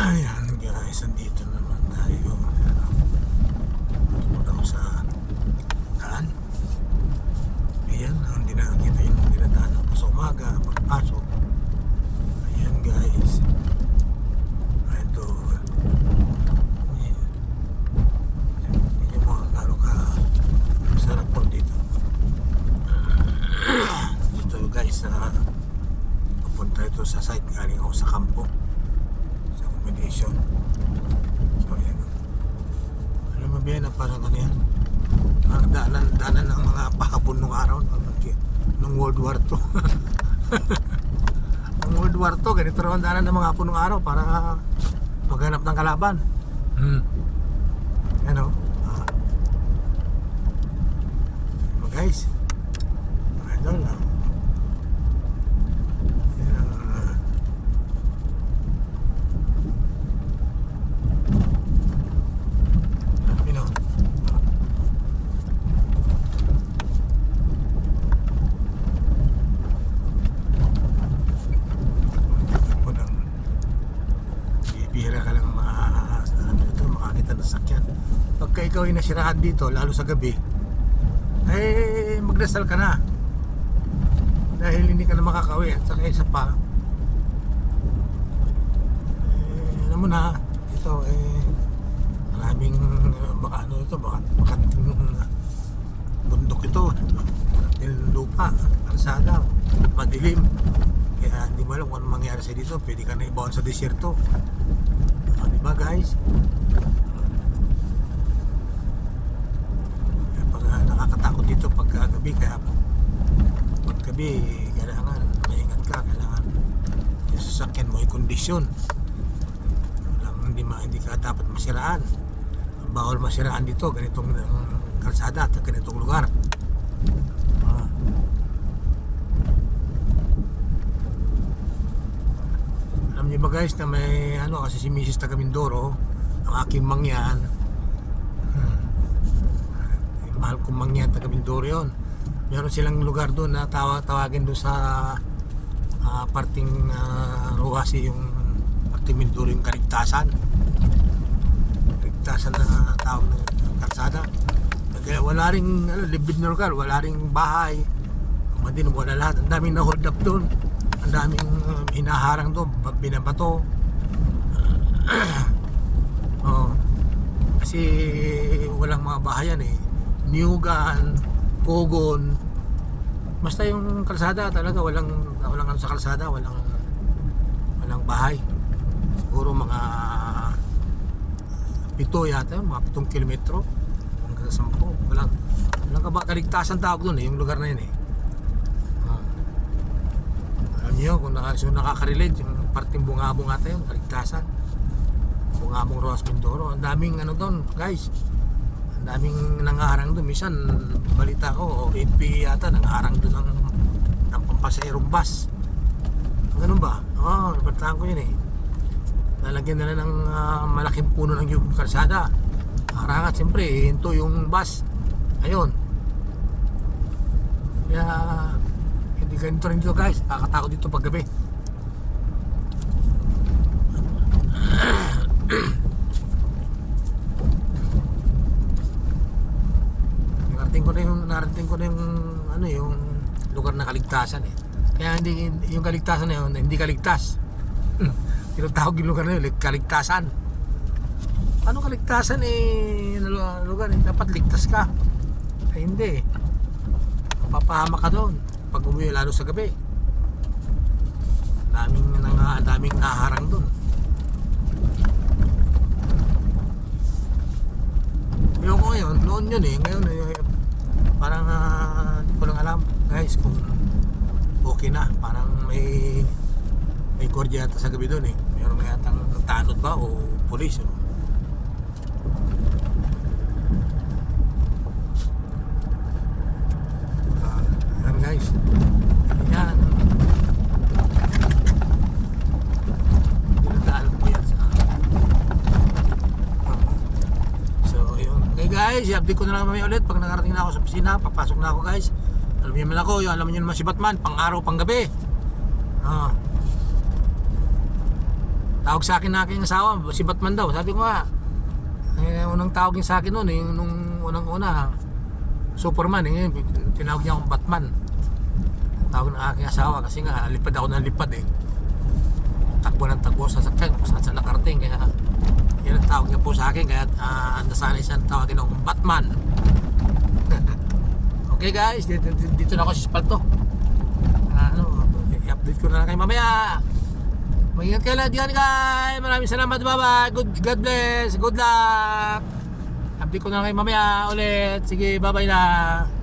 Ayan guys, nandito naman tayo. Pupunta ko sa daan. Ayan, hindi na kita yung dinadaan ako sa umaga, pagpasok. Ayan guys. Ito. Hindi mo gano'n ka masarap po dito. Dito guys, pupunta ito sa site. Galing ako sa kampo. Accommodation. So yan. Alam mo ba yan na parang ano yan? Ang daanan ng mga pahapon nung araw nung World War II. Nung World War II, ganito raw ang daanan ng mga hapon nung araw para maghanap ng kalaban. Yan o. Guys, mga idol lang. Pagka ikaw ay nasirahan dito, lalo sa gabi, eh magdasal ka na dahil hindi ka na makakauwi. At saka isa pa, alam mo na ito maraming baka ano ito, bakanting bundok ito, bakanting lupa, kalsada, madilim, kaya hindi mo alam kung ano mangyari sa dito. Pwede ka na ibaon sa desierto, diba guys? Nakakatakot dito pagka gabi, kaya pag gabi kailangan maingat ka, kailangan yung sasakyan mo ay kondisyon. Hindi ka dapat masiraan. Bawal masiraan dito, ganitong kalsada at ganitong lugar. Alam niyo ba guys na may ano, kasi si Mrs. taga Mindoro, ang aking mangyan, mahal kong mangyan, taga Mindoro yun. Meron silang lugar doon na tawagin doon sa parting Ruhasi, yung parting Mindoro, yung Kaligtasan na tawag ng kalsada. Kaya wala ring libid na lugar, wala ring bahay, madilim, wala lahat. Ang daming na hold up doon, ang daming hinaharang doon, binabato. Kasi walang mga bahayan eh. Niyugan, Kogon, basta yung kalsada talaga walang ano sa kalsada, walang bahay. Siguro mga 7 yata, mga 7 kilometro hanggang 10. Walang kaligtasan tawag doon yung lugar na yun eh. Alam niyo kung nakaka-relate yung parting Bungabong ata yun, Kaligtasan, Bungabong, Rojas, Mindoro. Ang daming ano doon guys, ang daming nangaharang doon. Minsan balita ko NPA yata nangaharang doon ng pampasayrong bus. Ganun ba? Nabalitaan ko yun eh. Lalagyan nila ng malaking puno ng yung kalsada, harangat, siyempre hinto yung bus. Ayun, kaya hindi ganito rin dito guys, kakatakot dito pag gabi. Narating ko na yung ano, yung lugar na Kaligtasan eh. Kaya hindi yung Kaligtasan na yun, hindi kaligtas. Tinatawag yung lugar na yun, Kaligtasan. Ano Kaligtasan eh, lugar eh, dapat ligtas ka. Ay hindi, papahama ka doon pag umuwi, lalo sa gabi. Daming naharang doon. Yung ko ngayon, noon yun eh, ngayon parang hindi ko lang alam guys kung okay na. Parang may gwardiya yata sa gabi doon eh. Meron na yatang tanod ba o pulis yan guys. Yan dinadaan ko yan sa so yun. Okay guys, i-update ko na lang mamaya ulit pag nakarating na ako sa opisina. Papasok na ako guys. Alam niyo naman ako, alam niyo naman si Batman, pang araw pang gabi. Tawag sa akin na aking asawa, si Batman daw. Sabi ko nga, unang tawag niya sa akin noon, nung unang-una, Superman, tinawag niya akong Batman. Tawag ng aking asawa kasi nga, lipad ako ng lipad eh. Takbo ng takbo sa sakyan, kung saan sa nakarating. Kaya, yan ang tawag niya po sa akin. Kaya, nasanay siya tawagin akong Batman. Okay guys, dito na ako sa Espalto. I-update ko na lang kayo mamaya. Mag-ingat kayo lahat yan guys. Maraming salamat, bye bye. God bless, good luck. Update ko na lang kayo mamaya ulit. Sige, bye bye na.